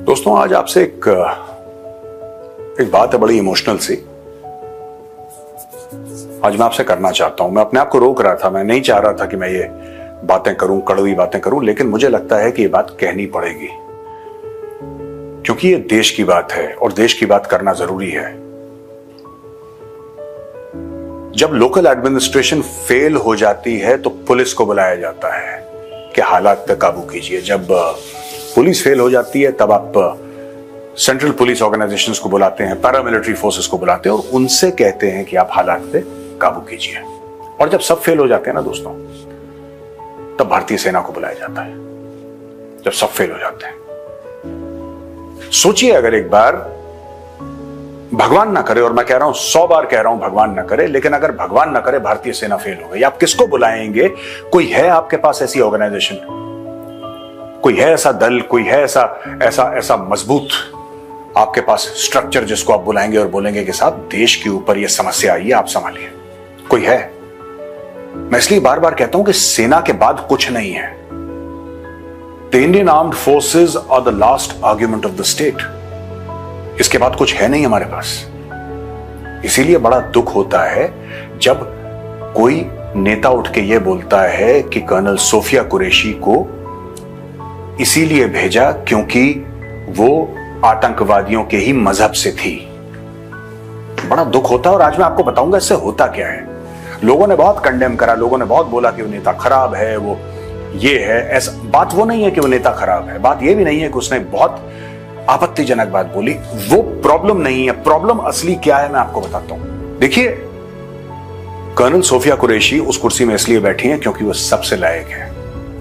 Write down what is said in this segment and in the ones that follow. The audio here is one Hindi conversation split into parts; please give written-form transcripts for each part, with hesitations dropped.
दोस्तों, आज आपसे एक बात है बड़ी इमोशनल सी। आज मैं आपसे करना चाहता हूं। मैं अपने आप को रोक रहा था, मैं नहीं चाह रहा था कि मैं ये बातें करूं, कड़वी बातें करूं, लेकिन मुझे लगता है कि ये बात कहनी पड़ेगी क्योंकि ये देश की बात है और देश की बात करना जरूरी है। जब लोकल एडमिनिस्ट्रेशन फेल हो जाती है तो पुलिस को बुलाया जाता है कि हालात पे काबू कीजिए। जब पुलिस फेल हो जाती है तब आप सेंट्रल पुलिस ऑर्गेनाइजेशंस को बुलाते हैं, पैरामिलिट्री फोर्सेस को बुलाते हैं और उनसे कहते हैं कि आप हालात पे काबू कीजिए। और जब सब फेल हो जाते हैं ना दोस्तों, तब भारतीय सेना को बुलाया जाता है। जब सब फेल हो जाते हैं, सोचिए अगर एक बार, भगवान ना करे, और मैं कह रहा हूं 100 बार कह रहा हूं भगवान ना करे, लेकिन अगर भगवान ना करे भारतीय सेना फेल हो गई, आप किसको बुलाएंगे? कोई है आपके पास ऐसी ऑर्गेनाइजेशन? कोई है ऐसा दल? कोई है ऐसा मजबूत आपके पास स्ट्रक्चर जिसको आप बुलाएंगे और बोलेंगे कि साहब देश के ऊपर यह समस्या आई है, आप संभालिए? कोई है? मैं इसलिए बार बार कहता हूं कि सेना के बाद कुछ नहीं है। The Indian armed forces are the last argument of the state. इसके बाद कुछ है नहीं हमारे पास। इसीलिए बड़ा दुख होता है जब कोई नेता उठ के यह बोलता है कि कर्नल सोफिया कुरैशी को इसीलिए भेजा क्योंकि वो आतंकवादियों के ही मजहब से थी। बड़ा दुख होता है और आज मैं आपको बताऊंगा इससे होता क्या है। लोगों ने बहुत कंडेम करा, लोगों ने बहुत बोला कि वो नेता खराब है, वो ये है, ऐसा। बात वो नहीं है कि वो नेता खराब है, बात ये भी नहीं है कि उसने बहुत आपत्तिजनक बात बोली, वो प्रॉब्लम नहीं है। प्रॉब्लम असली क्या है मैं आपको बताता हूं। देखिए, कर्नल सोफिया कुरैशी उस कुर्सी में इसलिए बैठी हैं क्योंकि वो सबसे लायक है,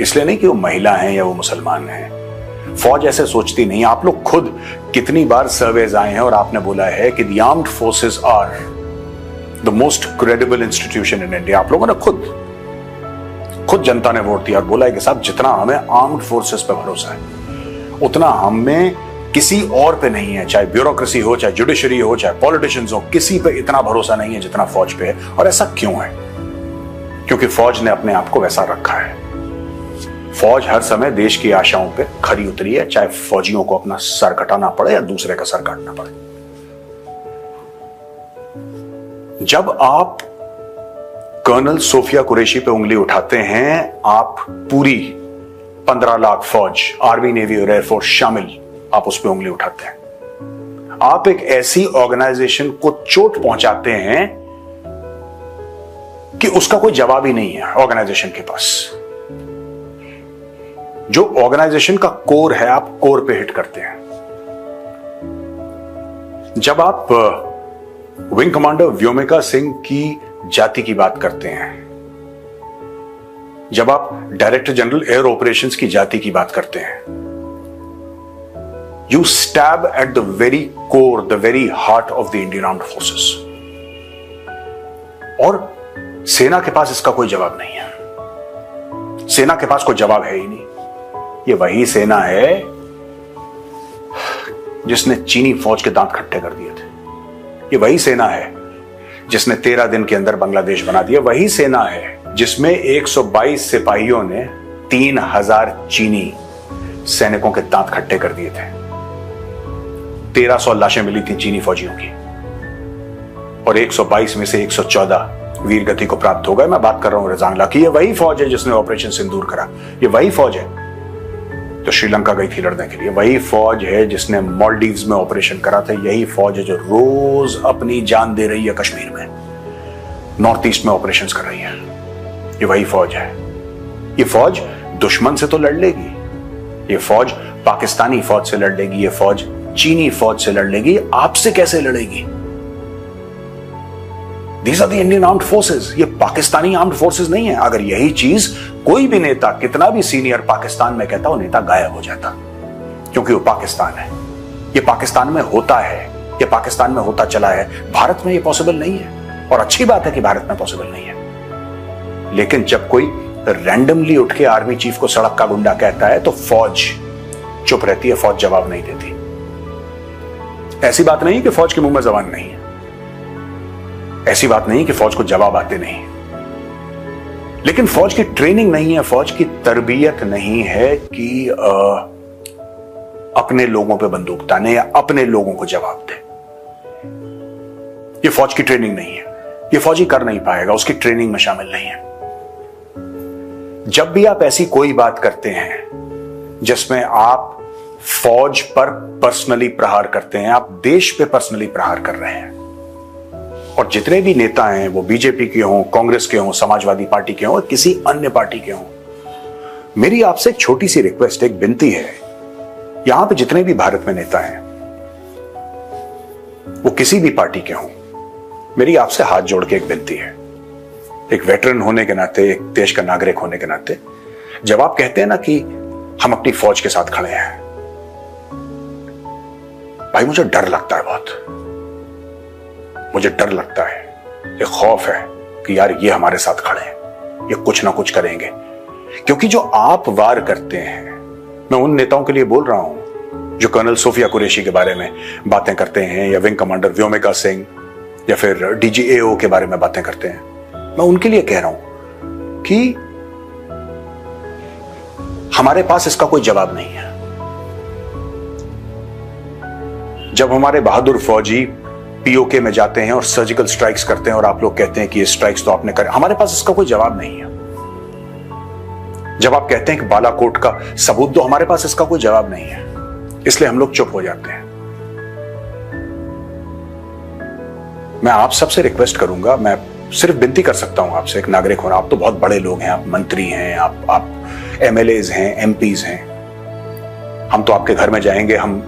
इसलिए नहीं कि वो महिला हैं या वो मुसलमान हैं। फौज ऐसे सोचती नहीं। आप लोग खुद कितनी बार सर्वेज आए हैं और आपने बोला है कि the armed forces are the most credible institution in India. आप लोगों ने खुद जनता ने वोट दिया और बोला है कि साहब जितना हमें आर्म्ड फोर्सेस पे भरोसा है उतना हमें किसी और पे नहीं है। चाहे ब्यूरोक्रेसी हो, चाहे जुडिशरी हो, चाहे पॉलिटिशियंस हो, किसी पे इतना भरोसा नहीं है जितना फौज पे है। और ऐसा क्यों है? क्योंकि फौज ने अपने आप को वैसा रखा है। फौज हर समय देश की आशाओं पे खरी उतरी है, चाहे फौजियों को अपना सर कटाना पड़े या दूसरे का सर काटना पड़े। जब आप कर्नल सोफिया कुरैशी पे उंगली उठाते हैं, आप पूरी 15 लाख फौज, आर्मी, नेवी और एयरफोर्स शामिल, आप उस पे उंगली उठाते हैं। आप एक ऐसी ऑर्गेनाइजेशन को चोट पहुंचाते हैं कि उसका कोई जवाब ही नहीं है ऑर्गेनाइजेशन के पास। जो ऑर्गेनाइजेशन का कोर है, आप कोर पे हिट करते हैं। जब आप विंग कमांडर व्योमिका सिंह की जाति की बात करते हैं, जब आप डायरेक्टर जनरल एयर ऑपरेशंस की जाति की बात करते हैं, you stab at the very core, the very heart of the Indian armed forces. और सेना के पास इसका कोई जवाब नहीं है। सेना के पास कोई जवाब है ही नहीं। ये वही सेना है जिसने चीनी फौज के दांत खट्टे कर दिए थे। ये वही सेना है जिसने 13 दिन के अंदर बांग्लादेश बना दिया। वही सेना है जिसमें 122 सिपाहियों ने 3000 चीनी सैनिकों के दांत खट्टे कर दिए थे। 1300 लाशें मिली थी चीनी फौजियों की और 122 में से 114 वीर गति को प्राप्त हो गए। मैं बात कर रहा हूं रजांगला की। ये वही फौज है जिसने ऑपरेशन सिंदूर करा। ये वही फौज है जो श्रीलंका गई थी लड़ने के लिए। वही फौज है जिसने मालदीव्स में ऑपरेशन करा था। यही फौज है जो रोज अपनी जान दे रही है कश्मीर में, नॉर्थ ईस्ट में ऑपरेशंस कर रही है। ये वही फौज है। ये फौज दुश्मन से तो लड़ लेगी, ये फौज पाकिस्तानी फौज से लड़ लेगी, ये फौज चीनी फौज से लड़ लेगी। आपसे कैसे लड़ेगी? These are the Indian Armed Forces। ये पाकिस्तानी आर्म्ड फोर्सेस नहीं है। अगर यही चीज कोई भी नेता, कितना भी सीनियर पाकिस्तान में कहता, वो नेता गायब हो जाता, क्योंकि वो पाकिस्तान है। ये पाकिस्तान में होता है, ये पाकिस्तान में होता चला है। भारत में ये पॉसिबल नहीं है और अच्छी बात है कि भारत में पॉसिबल नहीं है। लेकिन जब कोई रैंडमली उठ के आर्मी चीफ को सड़क का गुंडा कहता है तो फौज चुप रहती है, फौज जवाब नहीं देती। ऐसी बात नहीं कि फौज के मुंह में जबान नहीं है, ऐसी बात नहीं कि फौज को जवाब आते नहीं, लेकिन फौज की ट्रेनिंग नहीं है, फौज की तरबियत नहीं है कि अपने लोगों पे बंदूक ताने या अपने लोगों को जवाब दे। ये फौज की ट्रेनिंग नहीं है, ये फौजी कर नहीं पाएगा, उसकी ट्रेनिंग में शामिल नहीं है। जब भी आप ऐसी कोई बात करते हैं जिसमें आप फौज पर पर्सनली प्रहार करते हैं, आप देश पे पर्सनली प्रहार कर रहे हैं। और जितने भी नेता हैं, वो बीजेपी के हों, कांग्रेस के हों, समाजवादी पार्टी के हों, किसी अन्य पार्टी के हों, मेरी आपसे एक छोटी सी रिक्वेस्ट, एक विनती है। यहां पे जितने भी भारत में नेता हैं, वो किसी भी पार्टी के हों, मेरी आपसे हाथ जोड़ के एक विनती है। एक वेटरन होने के नाते, एक देश का नागरिक होने के नाते, जब आप कहते हैं ना कि हम अपनी फौज के साथ खड़े हैं, भाई मुझे डर लगता है, बहुत मुझे डर लगता है, एक खौफ है कि यार ये हमारे साथ खड़े हैं, ये कुछ ना कुछ करेंगे। क्योंकि जो आप वार करते हैं, मैं उन नेताओं के लिए बोल रहा हूं जो कर्नल सोफिया कुरैशी के बारे में बातें करते हैं, या विंग कमांडर व्योमिका सिंह, या फिर डीजीएओ के बारे में बातें करते हैं, मैं उनके लिए कह रहा हूं कि हमारे पास इसका कोई जवाब नहीं है। जब हमारे बहादुर फौजी पीओके में जाते हैं और सर्जिकल स्ट्राइक्स करते हैं और आप लोग कहते हैं कि ये स्ट्राइक्स तो आपने करे, हमारे पास इसका कोई जवाब नहीं है। जब आप कहते हैं कि बालाकोट का सबूत दो, हमारे पास इसका कोई जवाब नहीं है, इसलिए हम लोग चुप हो जाते हैं। मैं आप सबसे रिक्वेस्ट करूंगा, मैं सिर्फ विनती कर सकता हूं आपसे, एक नागरिक होना, आप तो बहुत बड़े लोग हैं, आप मंत्री हैं, आप एमएलएज हैं, एमपीज हैं, हम तो आपके घर में जाएंगे, हम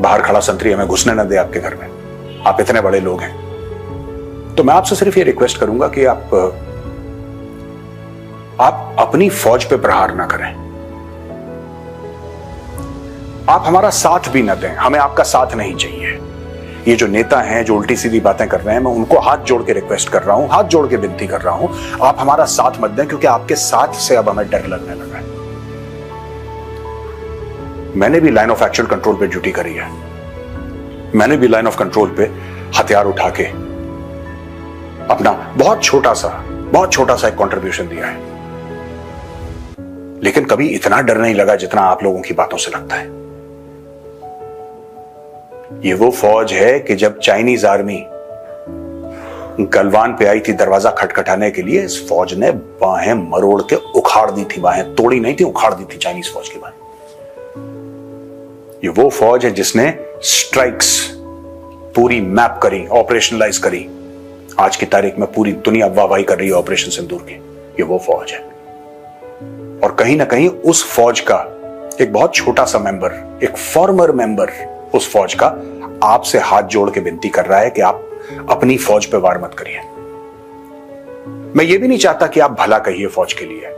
बाहर खड़ा संतरी हमें घुसने न दे आपके घर में, आप इतने बड़े लोग हैं। तो मैं आपसे सिर्फ ये रिक्वेस्ट करूंगा कि आप अपनी फौज पे प्रहार ना करें, आप हमारा साथ भी न दें, हमें आपका साथ नहीं चाहिए। ये जो नेता हैं जो उल्टी सीधी बातें कर रहे हैं, मैं उनको हाथ जोड़ के रिक्वेस्ट कर रहा हूं, हाथ जोड़ के विनती कर रहा हूं, आप हमारा साथ मत दें, क्योंकि आपके साथ से अब हमें डर लगने लगा है। मैंने भी लाइन ऑफ एक्चुअल कंट्रोल पे ड्यूटी करी है, मैंने भी लाइन ऑफ कंट्रोल पे हथियार उठा के अपना बहुत छोटा सा एक कंट्रीब्यूशन दिया है, लेकिन कभी इतना डर नहीं लगा जितना आप लोगों की बातों से लगता है। ये वो फौज है कि जब चाइनीज आर्मी गलवान पे आई थी दरवाजा खटखटाने के लिए, इस फौज ने बाहें मरोड़ के उखाड़ दी थी, बाहें तोड़ी नहीं थी, उखाड़ दी थी चाइनीज फौज की बाहें। ये वो फौज है जिसने स्ट्राइक्स पूरी मैप करी, ऑपरेशनलाइज करी। आज की तारीख में पूरी दुनिया वाहवाही कर रही है ऑपरेशन सिंदूर की। ये वो फौज है, और कहीं ना कहीं उस फौज का एक बहुत छोटा सा मेंबर, एक फॉर्मर मेंबर उस फौज का आपसे हाथ जोड़ के विनती कर रहा है कि आप अपनी फौज पे वार मत करिए। मैं ये भी नहीं चाहता कि आप भला कहिए फौज के लिए,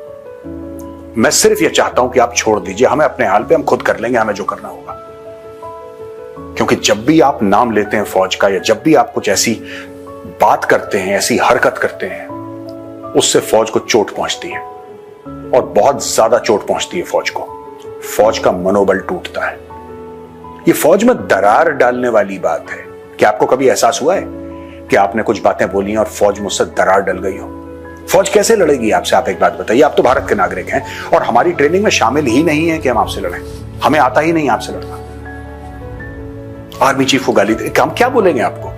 मैं सिर्फ ये चाहता हूं कि आप छोड़ दीजिए हमें अपने हाल पे, हम खुद कर लेंगे हमें जो करना होगा। क्योंकि जब भी आप नाम लेते हैं फौज का, या जब भी आप कुछ ऐसी बात करते हैं, ऐसी हरकत करते हैं, उससे फौज को चोट पहुंचती है, और बहुत ज्यादा चोट पहुंचती है फौज को। फौज का मनोबल टूटता है। ये फौज में दरार डालने वाली बात है। क्या आपको कभी एहसास हुआ है कि आपने कुछ बातें बोली और फौज मुझसे दरार डल गई हो? फौज कैसे लड़ेगी आपसे? आप एक बात बताइए। आप तो भारत के नागरिक हैं और हमारी ट्रेनिंग में शामिल ही नहीं है कि हम आपसे लड़ें। हमें आता ही नहीं आपसे लड़ना। आर्मी चीफ को गाली दे, हम क्या बोलेंगे आपको?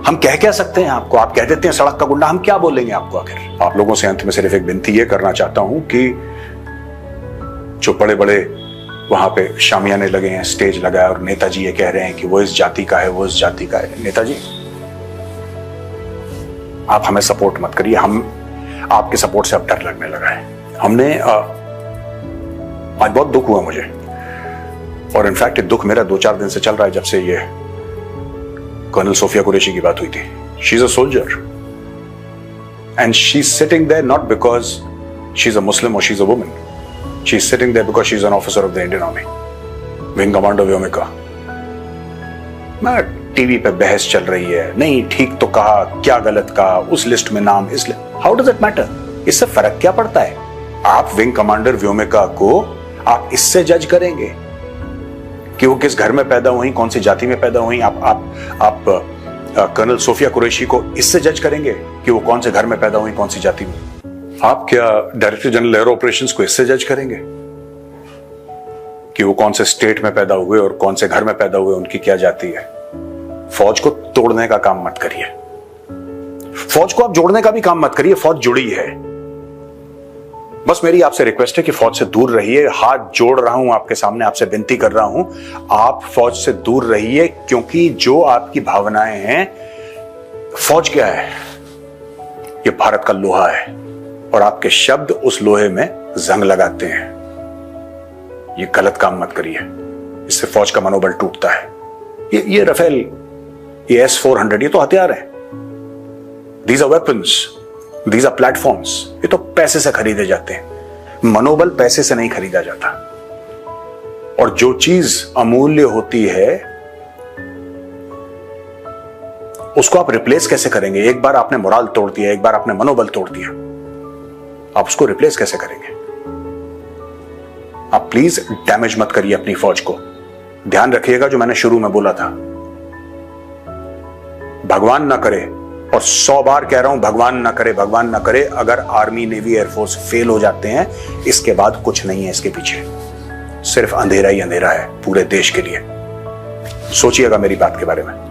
हम क्या सकते हैं आपको? आप कह देते हैं सड़क का गुंडा, हम क्या बोलेंगे आपको? आखिर आप लोगों से अंत में सिर्फ एक विनती ये करना चाहता हूं कि जो बड़े बड़े वहां पे शामियाने लगे हैं, स्टेज लगाया, और नेताजी ये कह रहे हैं कि वो इस जाति का है, वो इस जाति का है। नेताजी, आप हमें सपोर्ट मत करिए। हम आपके सपोर्ट से अब डर लगने लगा है। हमने आज बहुत दुख हुआ मुझे, और इनफैक्ट दुख मेरा 2-4 दिन से चल रहा है, जब से ये कर्नल सोफिया कुरैशी की बात हुई थी। She is a soldier and she is sitting there not because she is a Muslim और she is a woman. She is sitting there because she is an officer of the Indian army, wing commander Vyomika. मैं टीवी पे बहस चल रही है, नहीं ठीक तो कहा, क्या गलत कहा, उस लिस्ट में नाम, इस हाउ डज इट मैटर? इससे फर्क क्या पड़ता है? आप विंग कमांडर व्योमिका को आप इससे जज करेंगे कि वो किस घर में पैदा हुई, कौन सी जाति में पैदा हुई? आप कर्नल सोफिया कुरैशी को इससे जज करेंगे कि वो कौन से घर में पैदा हुई, कौन सी जाति में? आप क्या डायरेक्टर जनरल एयर ऑपरेशंस को इससे जज करेंगे? कि वो कौन से स्टेट में पैदा हुए और कौन से घर में पैदा हुए, उनकी क्या जाति है। फौज को तोड़ने का काम मत करिए, फौज को आप जोड़ने का भी काम मत करिए। फौज जुड़ी है। बस मेरी आपसे रिक्वेस्ट है कि फौज से दूर रहिए। हाथ जोड़ रहा हूं आपके सामने, आपसे विनती कर रहा हूं, आप फौज से दूर रहिए, क्योंकि जो आपकी भावनाएं हैं, फौज क्या है? ये भारत का लोहा है और आपके शब्द उस लोहे में जंग लगाते हैं। ये गलत काम मत करिए, इससे फौज का मनोबल टूटता है। ये रफेल, ये S-400, ये तो हथियार है। These are weapons, these are platforms। ये तो पैसे से खरीदे जाते हैं। मनोबल पैसे से नहीं खरीदा जाता। और जो चीज अमूल्य होती है उसको आप रिप्लेस कैसे करेंगे? एक बार आपने मोराल तोड़ दिया, एक बार आपने मनोबल तोड़ दिया, आप उसको रिप्लेस कैसे करेंगे? आप प्लीज डैमेज मत करिए अपनी फौज को। ध्यान रखिएगा जो मैंने शुरू में बोला था, भगवान ना करे, और 100 बार कह रहा हूं, भगवान ना करे, भगवान ना करे, अगर आर्मी, नेवी, एयरफोर्स फेल हो जाते हैं, इसके बाद कुछ नहीं है इसके पीछे, सिर्फ अंधेरा ही अंधेरा है पूरे देश के लिए। सोचिएगा मेरी बात के बारे में।